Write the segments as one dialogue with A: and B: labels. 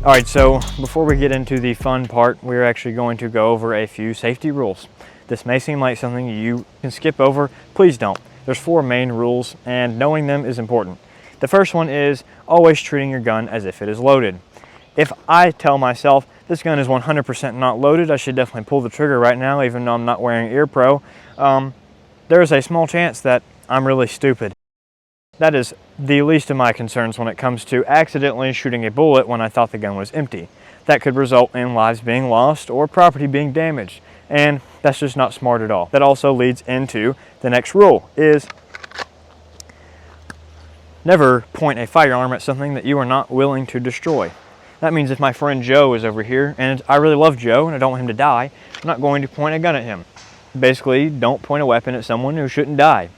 A: All right, so before we get into the fun part, we're actually going to go over a few safety rules. This may seem like something you can skip over. Please don't. There's 4 main rules, and knowing them is important. The first one is always treating your gun as if it is loaded. If I tell myself this gun is 100% not loaded, I should definitely pull the trigger right now, even though I'm not wearing ear pro, there is a small chance that I'm really stupid. That is the least of my concerns when it comes to accidentally shooting a bullet when I thought the gun was empty. That could result in lives being lost or property being damaged, and that's just not smart at all. That also leads into the next rule, is never point a firearm at something that you are not willing to destroy. That means if my friend Joe is over here, and I really love Joe and I don't want him to die, I'm not going to point a gun at him. Basically, don't point a weapon at someone who shouldn't die,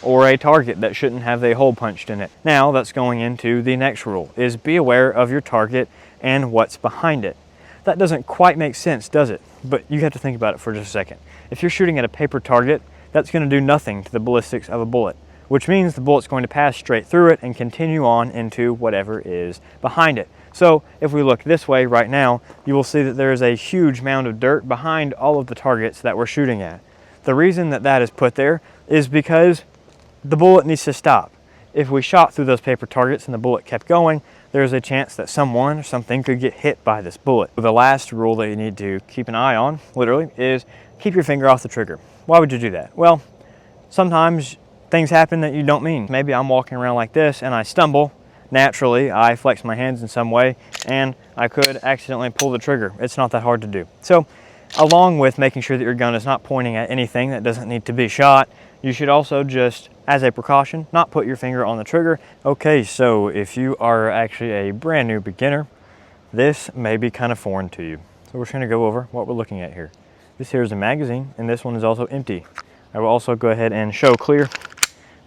A: or a target that shouldn't have a hole punched in it. Now that's going into the next rule, is be aware of your target and what's behind it. That doesn't quite make sense, does it? But you have to think about it for just a second. If you're shooting at a paper target, that's going to do nothing to the ballistics of a bullet, which means the bullet's going to pass straight through it and continue on into whatever is behind it. So if we look this way right now, you will see that there is a huge mound of dirt behind all of the targets that we're shooting at. The reason that that is put there is because the bullet needs to stop. If we shot through those paper targets and the bullet kept going, there's a chance that someone or something could get hit by this bullet. The last rule that you need to keep an eye on, literally, is keep your finger off the trigger. Why would you do that? Well, sometimes things happen that you don't mean. Maybe I'm walking around like this and I stumble. Naturally, I flex my hands in some way and I could accidentally pull the trigger. It's not that hard to do. So, along with making sure that your gun is not pointing at anything that doesn't need to be shot, you should also just, as a precaution, not put your finger on the trigger. Okay, so if you are actually a brand new beginner, this may be kind of foreign to you. So we're just gonna go over what we're looking at here. This here is a magazine, and this one is also empty. I will also go ahead and show clear.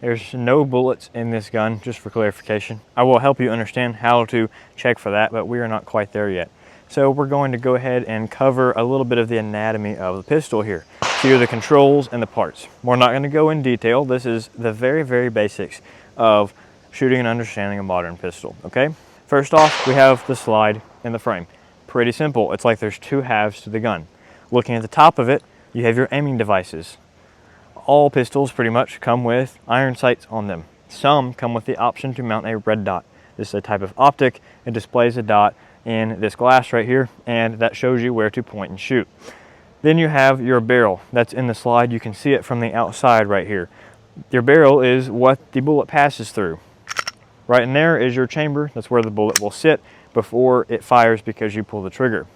A: There's no bullets in this gun, just for clarification. I will help you understand how to check for that, but we are not quite there yet. So we're going to go ahead and cover a little bit of the anatomy of the pistol here. Here are the controls and the parts. We're not going to go in detail. This is the very, very basics of shooting and understanding a modern pistol, okay? First off, we have the slide and the frame. Pretty simple. It's like there's 2 halves to the gun. Looking at the top of it, you have your aiming devices. All pistols pretty much come with iron sights on them. Some come with the option to mount a red dot. This is a type of optic. It displays a dot in this glass right here, and that shows you where to point and shoot. Then you have your barrel. That's in the slide. You can see it from the outside right here. Your barrel is what the bullet passes through. Right in there is your chamber. That's where the bullet will sit before it fires because you pull the trigger.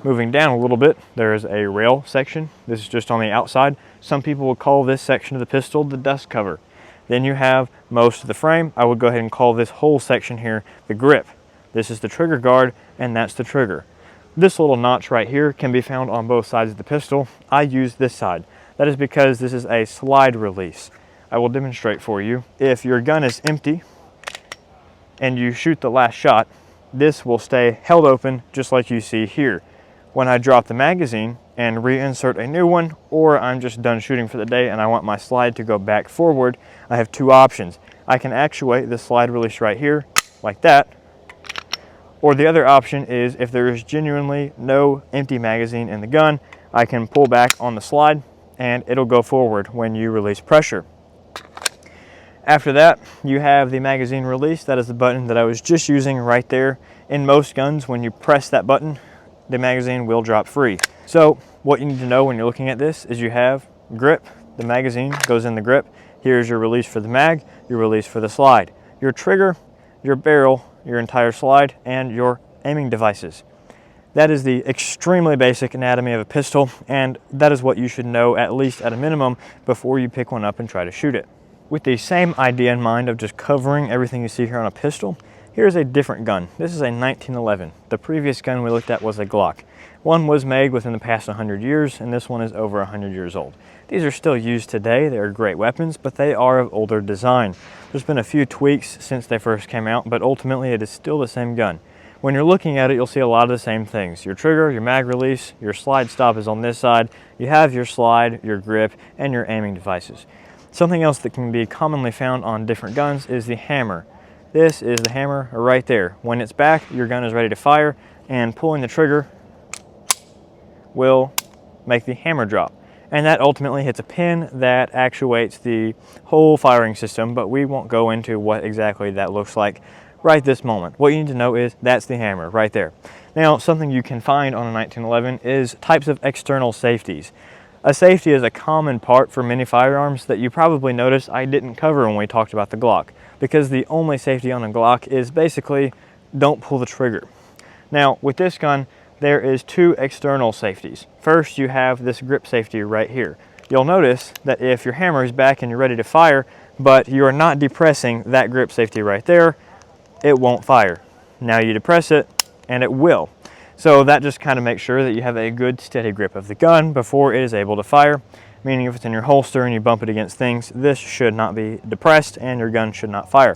A: Moving down a little bit, there is a rail section. This is just on the outside. Some people will call this section of the pistol the dust cover. Then you have most of the frame. I would go ahead and call this whole section here the grip. This is the trigger guard, and that's the trigger. This little notch right here can be found on both sides of the pistol. I use this side. That is because this is a slide release. I will demonstrate for you. If your gun is empty and you shoot the last shot, this will stay held open just like you see here. When I drop the magazine and reinsert a new one, or I'm just done shooting for the day and I want my slide to go back forward, I have 2 options. I can actuate the slide release right here, like that, or the other option is if there is genuinely no empty magazine in the gun, I can pull back on the slide and it'll go forward when you release pressure. After that, you have the magazine release. That is the button that I was just using right there. In most guns, when you press that button, the magazine will drop free. So what you need to know when you're looking at this is you have grip. The magazine goes in the grip. Here's your release for the mag, your release for the slide, your trigger, your barrel, your entire slide, and your aiming devices. That is the extremely basic anatomy of a pistol, and that is what you should know at least at a minimum before you pick one up and try to shoot it. With the same idea in mind of just covering everything you see here on a pistol, here's a different gun. This is a 1911. The previous gun we looked at was a Glock. One was made within the past 100 years, and this one is over 100 years old. These are still used today. They are great weapons, but they are of older design. There's been a few tweaks since they first came out, but ultimately it is still the same gun. When you're looking at it, you'll see a lot of the same things. Your trigger, your mag release, your slide stop is on this side. You have your slide, your grip, and your aiming devices. Something else that can be commonly found on different guns is the hammer. This is the hammer right there. When it's back, your gun is ready to fire. and pulling the trigger will make the hammer drop. And that ultimately hits a pin that actuates the whole firing system, but we won't go into what exactly that looks like right this moment. What you need to know is that's the hammer right there. Now, something you can find on a 1911 is types of external safeties. A safety is a common part for many firearms that you probably noticed I didn't cover when we talked about the Glock, because the only safety on a Glock is basically don't pull the trigger. Now, with this gun, there is two external safeties. First, you have this grip safety right here. You'll notice that if your hammer is back and you're ready to fire, but you are not depressing that grip safety right there, it won't fire. Now you depress it, and it will. So that just kind of makes sure that you have a good steady grip of the gun before it is able to fire, meaning if it's in your holster and you bump it against things, this should not be depressed and your gun should not fire.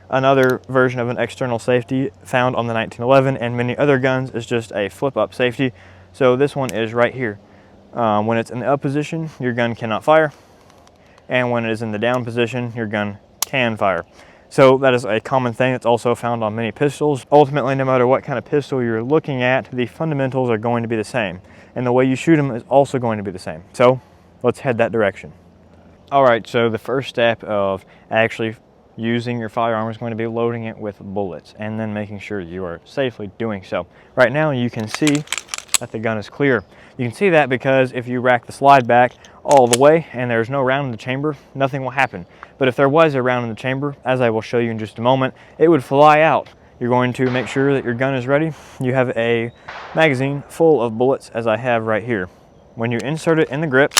A: Another version of an external safety found on the 1911 and many other guns is just a flip-up safety. So this one is right here. When it's in the up position, your gun cannot fire, and when it is in the down position, your gun can fire. So that is a common thing that's also found on many pistols. Ultimately, no matter what kind of pistol you're looking at, the fundamentals are going to be the same, and the way you shoot them is also going to be the same. So let's head that direction. All right, so the first step of actually using your firearm is going to be loading it with bullets and then making sure you are safely doing so. Right now you can see that the gun is clear. You can see that because if you rack the slide back all the way and there's no round in the chamber, nothing will happen. But if there was a round in the chamber, as I will show you in just a moment, it would fly out. You're going to make sure that your gun is ready. You have a magazine full of bullets, as I have right here. When you insert it in the grip,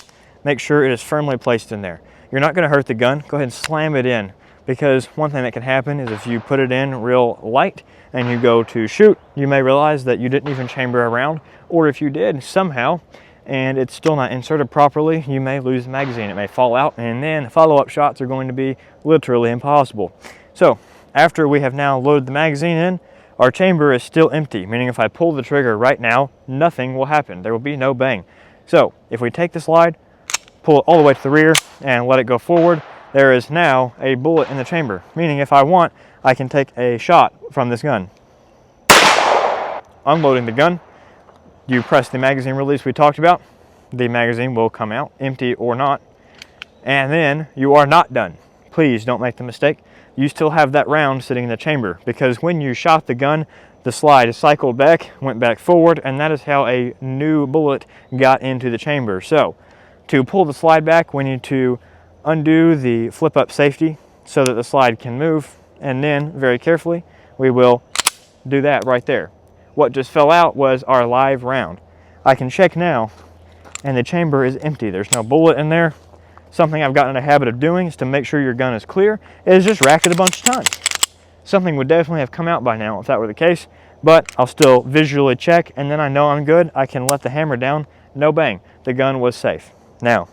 A: make sure it is firmly placed in there. You're not going to hurt the gun. Go ahead and slam it in, because one thing that can happen is if you put it in real light and you go to shoot, you may realize that you didn't even chamber a round, or if you did somehow and it's still not inserted properly, you may lose the magazine. It may fall out, and then follow-up shots are going to be literally impossible. So after we have now loaded the magazine in, our chamber is still empty, meaning if I pull the trigger right now, nothing will happen. There will be no bang. So if we take the slide, pull it all the way to the rear and let it go forward, there is now a bullet in the chamber, meaning if I want, I can take a shot from this gun. Unloading the gun, you press the magazine release we talked about, the magazine will come out, empty or not, and then you are not done. Please don't make the mistake. You still have that round sitting in the chamber, because when you shot the gun, the slide cycled back, went back forward, and that is how a new bullet got into the chamber. So to pull the slide back, we need to undo the flip-up safety so that the slide can move, and then very carefully we will do that right there. What just fell out was our live round. I can check now and the chamber is empty. There's no bullet in there. Something I've gotten in a habit of doing is to make sure your gun is clear is just rack it a bunch of times. Something would definitely have come out by now if that were the case, but I'll still visually check, and then I know I'm good. I can let the hammer down, no bang. The gun was safe. Now,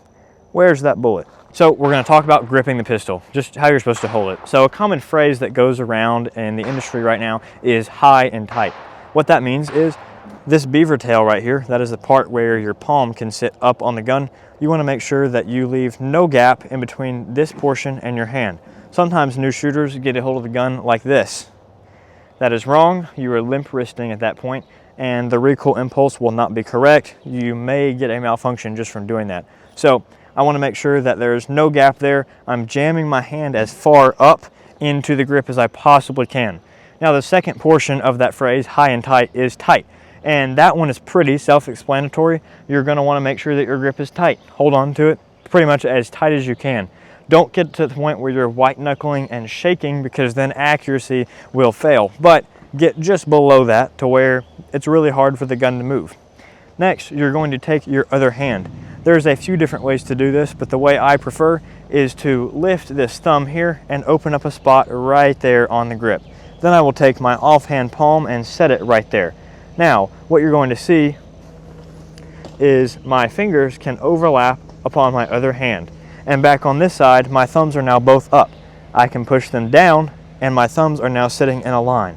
A: where's that bullet? So we're going to talk about gripping the pistol, just how you're supposed to hold it. So a common phrase that goes around in the industry right now is high and tight. What that means is this beaver tail right here, that is the part where your palm can sit up on the gun. You want to make sure that you leave no gap in between this portion and your hand. Sometimes new shooters get a hold of the gun like this. That is wrong. You are limp wristing at that point, and the recoil impulse will not be correct. You may get a malfunction just from doing that. So I want to make sure that there's no gap there. I'm jamming my hand as far up into the grip as I possibly can. Now the second portion of that phrase, high and tight, is tight. And that one is pretty self-explanatory. You're going to want to make sure that your grip is tight. Hold on to it pretty much as tight as you can. Don't get to the point where you're white knuckling and shaking, because then accuracy will fail. But get just below that to where it's really hard for the gun to move. Next, you're going to take your other hand. There's a few different ways to do this, but the way I prefer is to lift this thumb here and open up a spot right there on the grip. Then I will take my offhand palm and set it right there. Now, what you're going to see is my fingers can overlap upon my other hand. And back on this side, my thumbs are now both up. I can push them down, and my thumbs are now sitting in a line.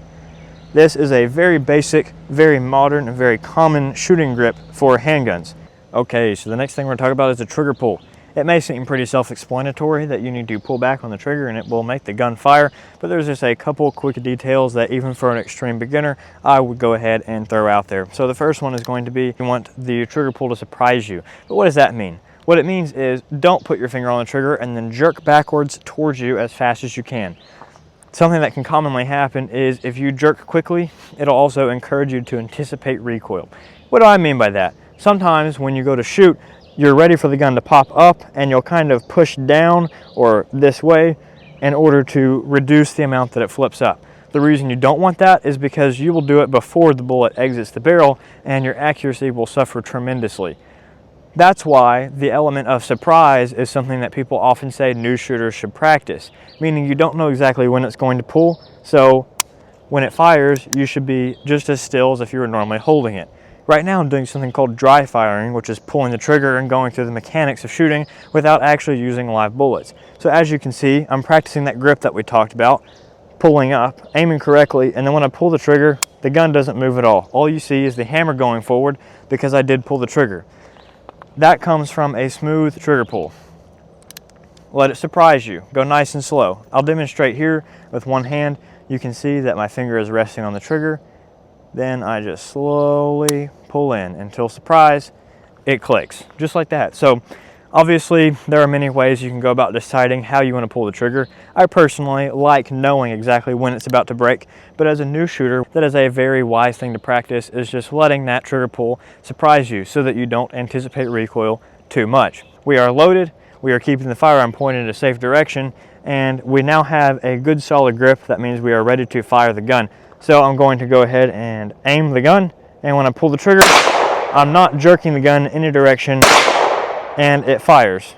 A: This is a very basic, very modern, and very common shooting grip for handguns. Okay, so the next thing we're going to talk about is the trigger pull. It may seem pretty self-explanatory that you need to pull back on the trigger and it will make the gun fire, but there's just a couple quick details that even for an extreme beginner, I would go ahead and throw out there. So the first one is going to be you want the trigger pull to surprise you. But what does that mean? What it means is don't put your finger on the trigger and then jerk backwards towards you as fast as you can. Something that can commonly happen is if you jerk quickly, it'll also encourage you to anticipate recoil. What do I mean by that? Sometimes when you go to shoot, you're ready for the gun to pop up and you'll kind of push down or this way in order to reduce the amount that it flips up. The reason you don't want that is because you will do it before the bullet exits the barrel and your accuracy will suffer tremendously. That's why the element of surprise is something that people often say new shooters should practice, meaning you don't know exactly when it's going to pull, so when it fires, you should be just as still as if you were normally holding it. Right now I'm doing something called dry firing, which is pulling the trigger and going through the mechanics of shooting without actually using live bullets. So as you can see, I'm practicing that grip that we talked about, pulling up, aiming correctly, and then when I pull the trigger, the gun doesn't move at all. All you see is the hammer going forward because I did pull the trigger. That comes from a smooth trigger pull. Let it surprise you. Go nice and slow. I'll demonstrate here with one hand. You can see that my finger is resting on the trigger. Then I just slowly pull in until, surprise, it clicks, just like that. So obviously there are many ways you can go about deciding how you want to pull the trigger. I personally like knowing exactly when it's about to break, but as a new shooter, that is a very wise thing to practice, is just letting that trigger pull surprise you so that you don't anticipate recoil too much. We are loaded, we are keeping the firearm pointed in a safe direction, and we now have a good solid grip. That means we are ready to fire the gun. So I'm going to go ahead and aim the gun, and when I pull the trigger, I'm not jerking the gun in any direction, and it fires.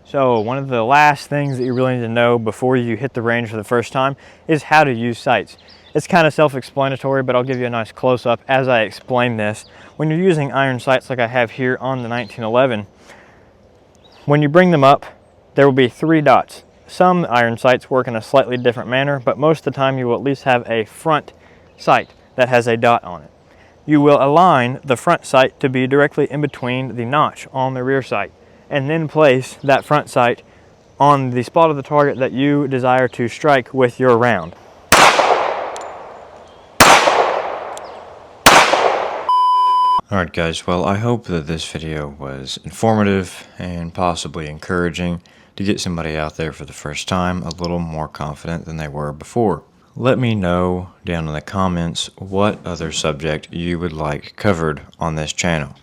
A: So one of the last things that you really need to know before you hit the range for the first time is how to use sights. It's kind of self-explanatory, but I'll give you a nice close-up as I explain this. When you're using iron sights like I have here on the 1911, when you bring them up, there will be 3 dots. Some iron sights work in a slightly different manner, but most of the time you will at least have a front sight that has a dot on it. You will align the front sight to be directly in between the notch on the rear sight, and then place that front sight on the spot of the target that you desire to strike with your round.
B: Alright guys, well I hope that this video was informative and possibly encouraging to get somebody out there for the first time a little more confident than they were before. Let me know down in the comments what other subject you would like covered on this channel.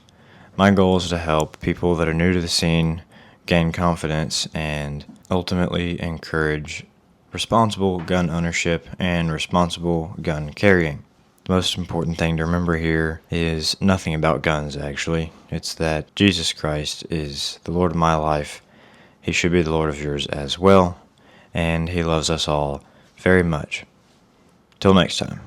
B: My goal is to help people that are new to the scene gain confidence and ultimately encourage responsible gun ownership and responsible gun carrying. The most important thing to remember here is nothing about guns actually. It's that Jesus Christ is the Lord of my life. He should be the Lord of yours as well, and He loves us all very much. Till next time.